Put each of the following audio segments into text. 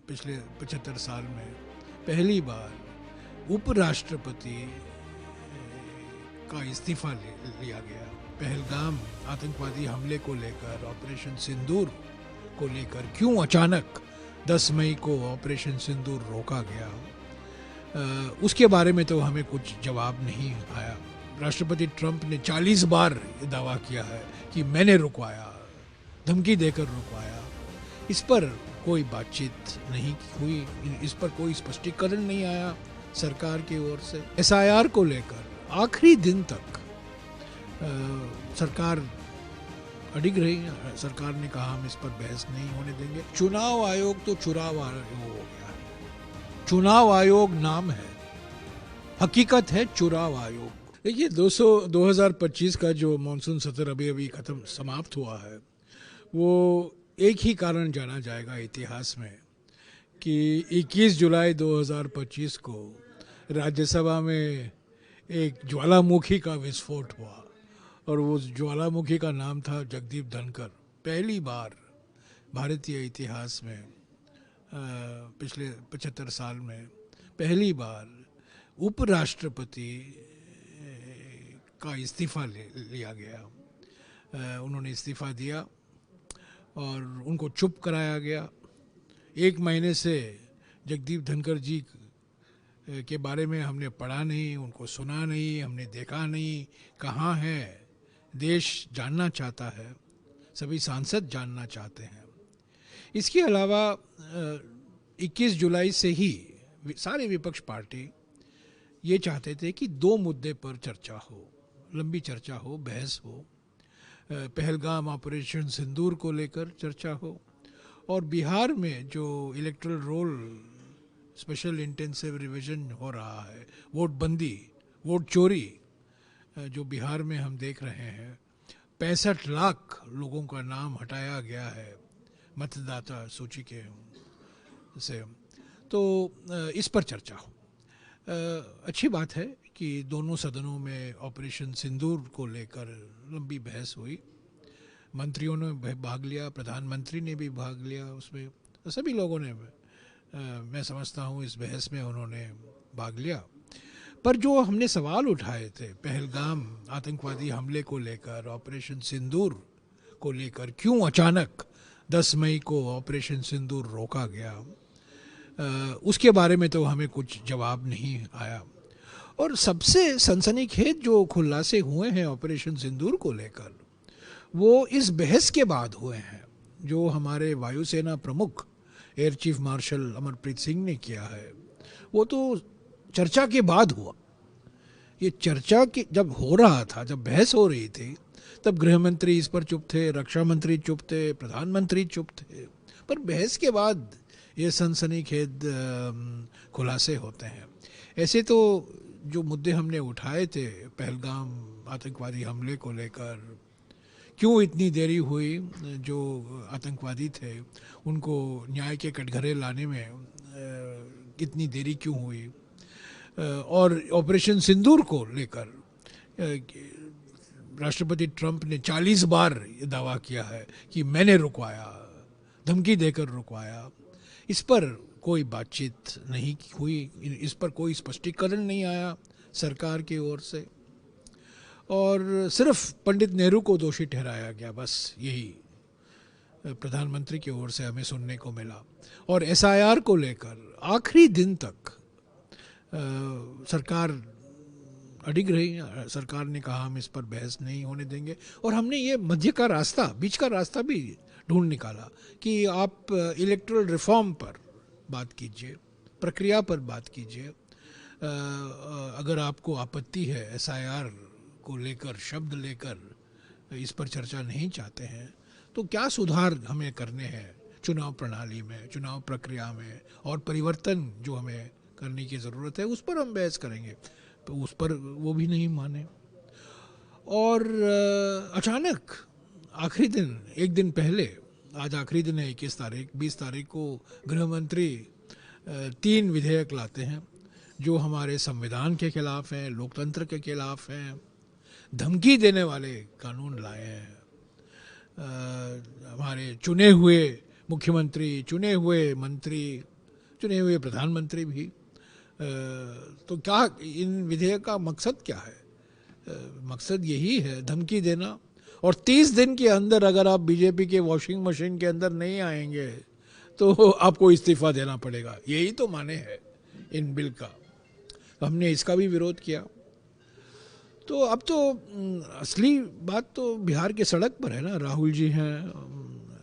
पिछले 75 साल में पहली बार उपराष्ट्रपति का इस्तीफा लिया गया। पहलगाम आतंकवादी हमले को लेकर, ऑपरेशन सिंदूर को लेकर क्यों अचानक 10 मई को ऑपरेशन सिंदूर रोका गया, उसके बारे में तो हमें कुछ जवाब नहीं आया। राष्ट्रपति ट्रंप ने 40 बार दावा किया है कि मैंने रुकवाया, धमकी देकर रुकवाया। इस पर कोई बातचीत नहीं हुई, इस पर कोई स्पष्टीकरण नहीं आया सरकार की ओर से। एसआईआर को लेकर आखिरी दिन तक सरकार अडिग रही। सरकार ने कहा हम इस पर बहस नहीं होने देंगे। चुनाव आयोग तो चुनाव आयोग हो गया है। चुनाव आयोग नाम है, हकीकत है चुनाव आयोग। देखिए 2025 का जो मानसून सत्र अभी समाप्त हुआ है, वो एक ही कारण जाना जाएगा इतिहास में कि 21 जुलाई 2025 को राज्यसभा में एक ज्वालामुखी का विस्फोट हुआ और वो ज्वालामुखी का नाम था जगदीप धनखड़। पहली बार भारतीय इतिहास में पिछले 75 साल में पहली बार उपराष्ट्रपति का इस्तीफा लिया गया। उन्होंने इस्तीफा दिया और उनको चुप कराया गया। 1 महीने से जगदीप धनखड़ जी के बारे में हमने पढ़ा नहीं, उनको सुना नहीं, हमने देखा नहीं। कहाँ हैं? देश जानना चाहता है, सभी सांसद जानना चाहते हैं। इसके अलावा 21 जुलाई से ही सारे विपक्ष पार्टी ये चाहते थे कि 2 मुद्दे पर चर्चा हो, लंबी चर्चा हो, बहस हो। पहलगाम ऑपरेशन सिंदूर को लेकर चर्चा हो और बिहार में जो electoral roll special intensive revision हो रहा है, वोट बंदी, वोट चोरी जो बिहार में हम देख रहे हैं। 65 लाख लोगों का नाम हटाया गया है मतदाता सूची के से, तो इस पर चर्चा हो। अच्छी बात है कि दोनों सदनों में ऑपरेशन सिंदूर को लेकर लंबी बहस हुई। मंत्रियों ने भाग लिया, प्रधानमंत्री ने भी भाग लिया उसमें, सभी लोगों ने, मैं समझता हूँ इस बहस में उन्होंने भाग लिया। पर जो हमने सवाल उठाए थे पहलगाम आतंकवादी हमले को लेकर, ऑपरेशन सिंदूर को लेकर क्यों अचानक 10 मई को ऑपरेशन सिंदूर रोका गया, उसके बारे में तो हमें कुछ जवाब नहीं आया। और सबसे सनसनीखेज जो खुलासे हुए हैं ऑपरेशन सिंदूर को लेकर, वो इस बहस के बाद हुए हैं जो हमारे वायुसेना प्रमुख air chief marshal Amarpreet Singh ने किया है। वो तो चर्चा के बाद हुआ। ये चर्चा के जब हो रहा था, जब बहस हो रही थी, तब गृह मंत्री इस पर चुप थे, रक्षा मंत्री चुप थे, प्रधानमंत्री चुप थे। पर बहस के बाद ये सनसनीखेज खुलासे होते हैं। ऐसे तो जो मुद्दे हमने उठाए थे पहलगाम आतंकवादी हमले को लेकर, क्यों इतनी देरी हुई, जो आतंकवादी थे उनको न्याय के कटघरे लाने में कितनी देरी क्यों हुई, और ऑपरेशन सिंदूर को लेकर राष्ट्रपति ट्रंप ने 40 बार ये दावा किया है कि मैंने रुकवाया, धमकी देकर रुकवाया। इस पर कोई बातचीत नहीं हुई, इस पर कोई स्पष्टीकरण नहीं आया सरकार की ओर से, और सिर्फ पंडित नेहरू को दोषी ठहराया गया। बस यही प्रधानमंत्री की ओर से हमें सुनने को मिला। और एसआईआर को लेकर आखिरी दिन तक सरकार अडिग रही। सरकार ने कहा हम इस पर बहस नहीं होने देंगे। और हमने ये मध्य का रास्ता, बीच का रास्ता भी ढूंढ निकाला कि आप इलेक्टोरल रिफॉर्म पर बात कीजिए, प्रक्रिया पर बात कीजिए। अगर आपको आपत्ति है एसआईआर को लेकर, शब्द लेकर इस पर चर्चा नहीं चाहते हैं, तो क्या सुधार हमें करने हैं चुनाव प्रणाली में, चुनाव प्रक्रिया में, और परिवर्तन जो हमें करने की ज़रूरत है, उस पर हम बहस करेंगे। तो उस पर वो भी नहीं माने। और अचानक आखिरी दिन, एक दिन पहले, आज आखिरी दिन है 21 तारीख, 20 तारीख को गृह मंत्री 3 विधेयक लाते हैं जो हमारे संविधान के खिलाफ हैं, लोकतंत्र के खिलाफ हैं, धमकी देने वाले कानून लाए हैं। हमारे चुने हुए मुख्यमंत्री, चुने हुए मंत्री चुने हुए प्रधानमंत्री भी। तो क्या इन विधेयक का मकसद क्या है? मकसद यही है धमकी देना, और 30 दिन के अंदर अगर आप बीजेपी के वॉशिंग मशीन के अंदर नहीं आएंगे तो आपको इस्तीफा देना पड़ेगा। यही तो माने है इन बिल का। तो हमने इसका भी विरोध किया। तो अब तो असली बात तो बिहार के सड़क पर है ना। राहुल जी हैं,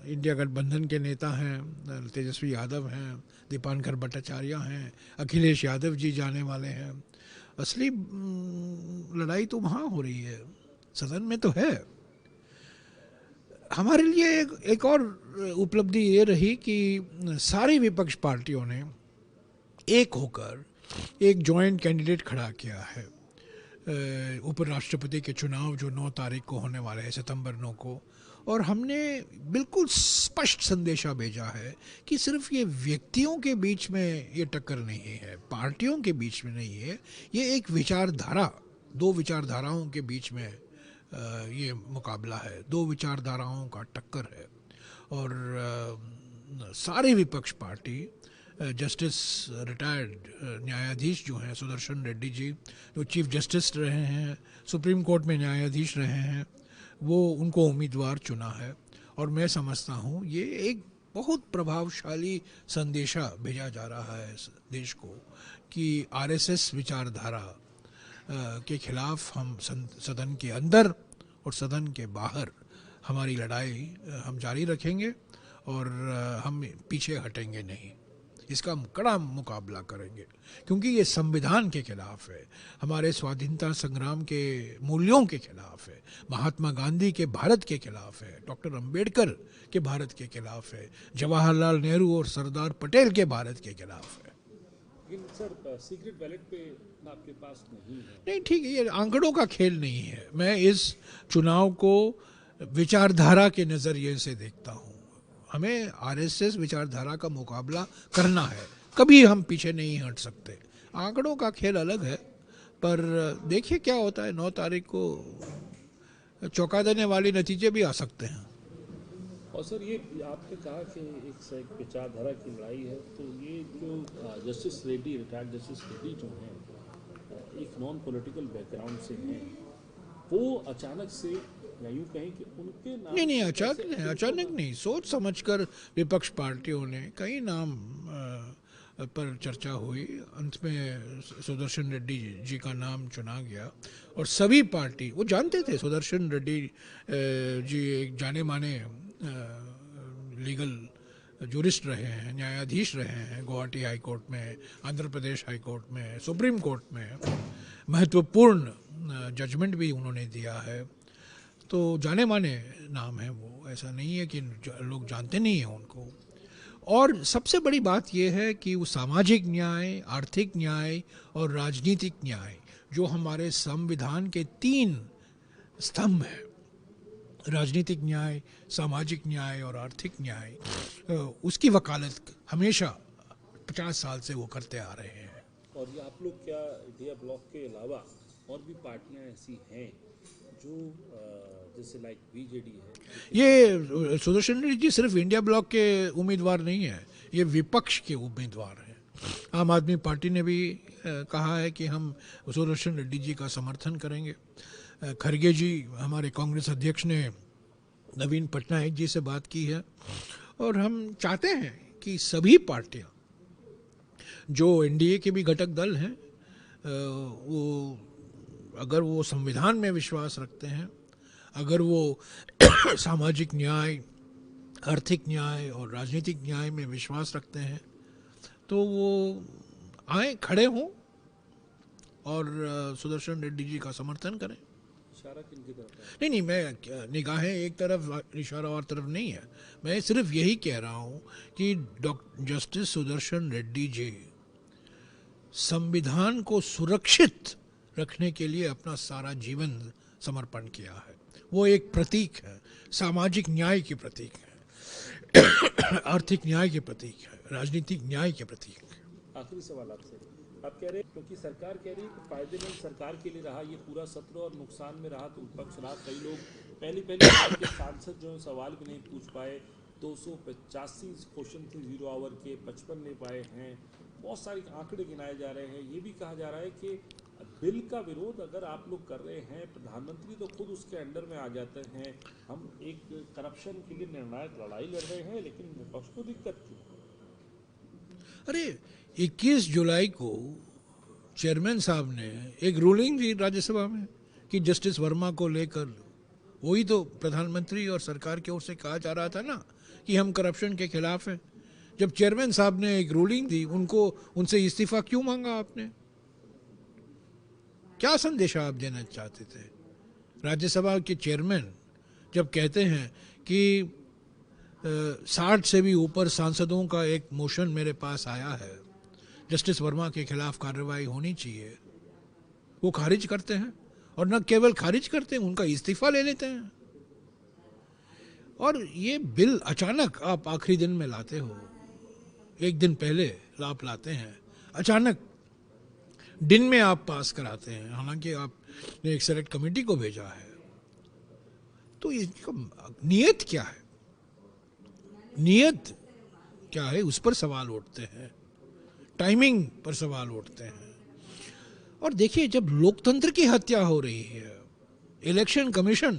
इंडिया गठबंधन के नेता हैं, तेजस्वी यादव हैं, दीपांकर भट्टाचार्य हैं, अखिलेश यादव जी जाने वाले हैं। असली लड़ाई तो वहाँ हो रही है, सदन में तो है। हमारे लिए एक और उपलब्धि ये रही कि सारी विपक्ष पार्टियों ने एक होकर एक जॉइंट कैंडिडेट खड़ा किया है उपराष्ट्रपति के चुनाव जो 9 तारीख को होने वाले हैं, सितंबर 9 को। और हमने बिल्कुल स्पष्ट संदेशा भेजा है कि सिर्फ ये व्यक्तियों के बीच में ये टक्कर नहीं है, पार्टियों के बीच में नहीं है, ये एक विचारधारा, 2 विचारधाराओं के बीच में ये मुकाबला है, 2 विचारधाराओं का टक्कर है। और सारी विपक्ष पार्टी, जस्टिस रिटायर्ड न्यायाधीश जो हैं सुदर्शन रेड्डी जी, जो चीफ जस्टिस रहे हैं, सुप्रीम कोर्ट में न्यायाधीश रहे हैं, वो उनको उम्मीदवार चुना है। और मैं समझता हूँ ये एक बहुत प्रभावशाली संदेशा भेजा जा रहा है इस देश को कि आरएसएस विचारधारा के खिलाफ हम सदन के अंदर और सदन के बाहर हमारी लड़ाई हम जारी रखेंगे और हम पीछे हटेंगे नहीं। इसका कड़ा मुकाबला करेंगे क्योंकि ये संविधान के खिलाफ है, हमारे स्वाधीनता संग्राम के मूल्यों के खिलाफ है, महात्मा गांधी के भारत के खिलाफ है, डॉक्टर अंबेडकर के भारत के खिलाफ है, जवाहरलाल नेहरू और सरदार पटेल के भारत के खिलाफ है। लेकिन सर सीक्रेट बैलेट पे आपके पास नहीं है। नहीं, ठीक है, ये आंकड़ों का खेल नहीं है। मैं इस चुनाव को विचारधारा के नज़रिए से देखता हूँ। हमें आरएसएस विचारधारा का मुकाबला करना है, कभी हम पीछे नहीं हट सकते। आंकड़ों का खेल अलग है, पर देखिए क्या होता है। 9 तारीख को चौंका देने वाले नतीजे भी आ सकते हैं। और सर ये आपने कहा कि एक विचारधारा की लड़ाई है, तो ये जो justice Reddy, retired justice Reddy जो हैं, एक नॉन पॉलिटिकल बैकग्राउंड से हैं, वो अचानक से या यूँ कहें कि उनके नाम नहीं, अचानक नहीं, सोच समझकर विपक्ष पार्टियों ने कई नाम पर चर्चा हुई। अंत में सुदर्शन रेड्डी जी का नाम चुना गया और सभी पार्टी वो जानते थे। सुदर्शन रेड्डी जी एक जाने माने लीगल जूरिस्ट रहे हैं, न्यायाधीश रहे हैं गुवाहाटी हाई कोर्ट में, आंध्र प्रदेश हाई कोर्ट में, सुप्रीम कोर्ट में महत्वपूर्ण जजमेंट भी उन्होंने दिया है। तो जाने माने नाम है वो, ऐसा नहीं है कि लोग जानते नहीं हैं उनको। और सबसे बड़ी बात यह है कि वो सामाजिक न्याय, आर्थिक न्याय और राजनीतिक न्याय जो हमारे संविधान के 3 स्तंभ हैं, राजनीतिक न्याय, सामाजिक न्याय और आर्थिक न्याय, उसकी वकालत हमेशा 50 साल से वो करते आ रहे हैं। और ये आप लोग क्या इंडिया ब्लॉक के अलावा और भी पार्टियां ऐसी हैं जो जैसे लाइक बीजेडी है? ये सुदर्शन रेड्डी जी सिर्फ इंडिया ब्लॉक के उम्मीदवार नहीं है, ये विपक्ष के उम्मीदवार हैं। आम आदमी पार्टी ने भी कहा है कि हम सुदर्शन रेड्डी जी का समर्थन करेंगे। खरगे जी हमारे कांग्रेस अध्यक्ष ने नवीन पटनायक जी से बात की है और हम चाहते हैं कि सभी पार्टियां जो एनडीए के भी घटक दल हैं वो अगर वो संविधान में विश्वास रखते हैं, अगर वो सामाजिक न्याय, आर्थिक न्याय और राजनीतिक न्याय में विश्वास रखते हैं तो वो आए, खड़े हों और सुदर्शन रेड्डी जी का समर्थन करें। इशारा किनकी तरफ है? नहीं, मैं निगाहें एक तरफ, इशारा और तरफ नहीं है। मैं सिर्फ यही कह रहा हूँ कि जस्टिस सुदर्शन रेड्डी जी संविधान को सुरक्षित रखने के लिए अपना सारा जीवन समर्पण किया है। वो एक प्रतीक है, सामाजिक न्याय की प्रतीक है, आर्थिक न्याय के प्रतीक है, राजनीतिक न्याय के प्रतीक है। आखिरी सवाल आपसे, आप कह रहे हैं क्योंकि सरकार कह रही है कि फायदेमंद सरकार के लिए रहा ये पूरा सत्र और नुकसान में रहा तो विपक्ष रहा। कई लोग पहले के सांसद जो सवाल भी नहीं पूछ पाए, 285 क्वेश्चन थे 0 आवर के, 55 ले पाए हैं। बहुत सारे आंकड़े गिनाए जा रहे हैं। ये भी कहा जा रहा है कि बिल का विरोध अगर आप लोग कर रहे हैं, प्रधानमंत्री तो खुद उसके अंडर में आ जाते हैं। हम एक करप्शन के लिए निर्णायक लड़ाई लड़ रहे हैं, लेकिन विपक्ष को दिक्कत क्यों? अरे 21 जुलाई को चेयरमैन साहब ने एक रूलिंग दी राज्यसभा में कि जस्टिस वर्मा को लेकर, वही तो प्रधानमंत्री और सरकार की ओर से कहा जा रहा था ना कि हम करप्शन के खिलाफ हैं। जब चेयरमैन साहब ने एक रूलिंग दी, उनसे इस्तीफा क्यों मांगा आपने? क्या संदेशा आप देना चाहते थे? राज्यसभा के चेयरमैन जब कहते हैं कि 60 से भी ऊपर सांसदों का एक मोशन मेरे पास आया है, जस्टिस वर्मा के खिलाफ कार्रवाई होनी चाहिए, वो खारिज करते हैं। और न केवल खारिज करते हैं, उनका इस्तीफा ले लेते हैं। और ये बिल अचानक आप आखिरी दिन में लाते हो, एक दिन पहले आप लाते हैं, अचानक दिन में आप पास कराते हैं, हालांकि आपने एक सेलेक्ट कमेटी को भेजा है। तो इसका नियत क्या है? नियत क्या है, उस पर सवाल उठते हैं, टाइमिंग पर सवाल उठते हैं। और देखिए, जब लोकतंत्र की हत्या हो रही है, इलेक्शन कमीशन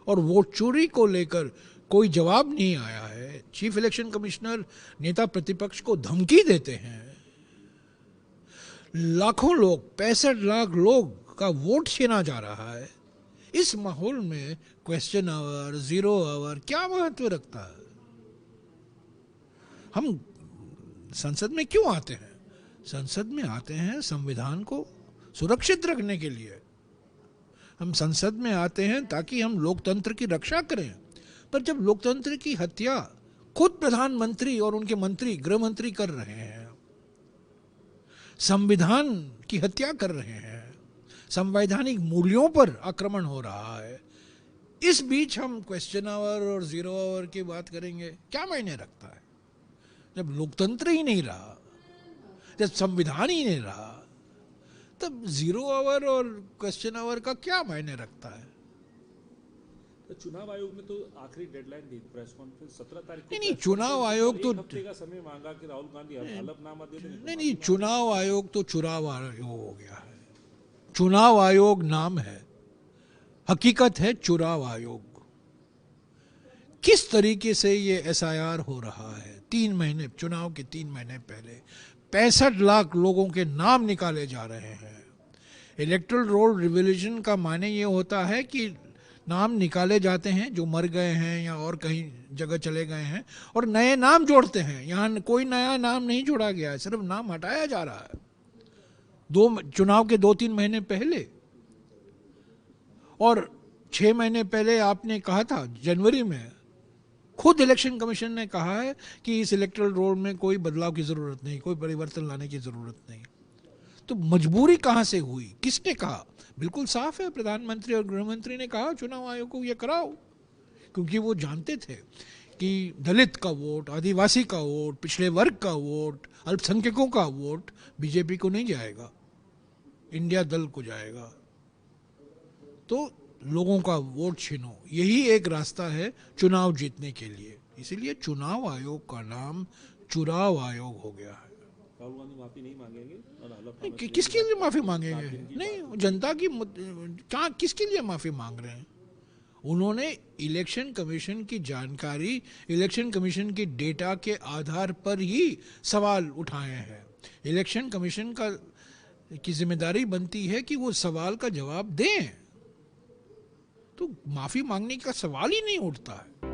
और वोट चोरी को लेकर कोई जवाब नहीं आया है, चीफ इलेक्शन कमिश्नर नेता प्रतिपक्ष को धमकी देते हैं, लाखों लोग, 65 लाख लोग का वोट छीना जा रहा है, इस माहौल में क्वेश्चन आवर, 0 आवर क्या महत्व रखता है? हम संसद में क्यों आते हैं? संसद में आते हैं संविधान को सुरक्षित रखने के लिए। हम संसद में आते हैं ताकि हम लोकतंत्र की रक्षा करें। पर जब लोकतंत्र की हत्या खुद प्रधानमंत्री और उनके मंत्री, गृह मंत्री कर रहे हैं, संविधान की हत्या कर रहे हैं, संवैधानिक मूल्यों पर आक्रमण हो रहा है, इस बीच हम क्वेश्चन आवर और 0 आवर की बात करेंगे? क्या मायने रखता है? जब लोकतंत्र ही नहीं रहा, जब संविधान ही नहीं रहा, तब 0 आवर और क्वेश्चन आवर का क्या मायने रखता है? तो चुनाव आयोग ने तो आखिरी डेडलाइन दी, प्रेस कॉन्फ्रेंस 17 तारीख को। नहीं, चुनाव आयोग तो हफ्ते का समय मांगा कि राहुल गांधी हलफनामा दे दें। नहीं, चुनाव आयोग तो चुनाव आयोग हो गया है। चुनाव आयोग नाम है, हकीकत है चुनाव आयोग। किस तरीके से ये SIR हो रहा है? 3 महीने, चुनाव के 3 महीने पहले 65 लाख लोगों के नाम निकाले जा रहे हैं। इलेक्टोरल रोल रिवोल्यूशन का माने ये होता है कि नाम निकाले जाते हैं जो मर गए हैं या और कहीं जगह चले गए हैं, और नए नाम जोड़ते हैं। यहाँ कोई नया नाम नहीं जोड़ा गया है, सिर्फ नाम हटाया जा रहा है। चुनाव के 2-3 महीने पहले, और 6 महीने पहले आपने कहा था, जनवरी में खुद इलेक्शन कमीशन ने कहा है कि इस इलेक्टोरल रोल में कोई बदलाव की जरूरत नहीं, कोई परिवर्तन लाने की जरूरत नहीं। तो मजबूरी कहां से हुई? किसने कहा? बिल्कुल साफ है, प्रधानमंत्री और गृह मंत्री ने कहा चुनाव आयोग को ये कराओ, क्योंकि वो जानते थे कि दलित का वोट, आदिवासी का वोट, पिछड़े वर्ग का वोट, अल्पसंख्यकों का वोट बीजेपी को नहीं जाएगा, इंडिया दल को जाएगा। तो लोगों का वोट छीनो, यही एक रास्ता है चुनाव जीतने के लिए। इसीलिए चुनाव आयोग का नाम चुनाव आयोग हो गया है। राहुल गांधी माफी नहीं मांगेंगे और हलफनामा किसके लिए माफी मांगेंगे? नहीं, जनता की क्या, किसके लिए माफी मांग रहे हैं? उन्होंने इलेक्शन कमीशन की जानकारी, इलेक्शन कमीशन की डेटा के आधार पर ही सवाल उठाए हैं। इलेक्शन कमीशन की जिम्मेदारी बनती है कि वो सवाल का जवाब दें। तो माफी मांगने का सवाल ही नहीं उठता है।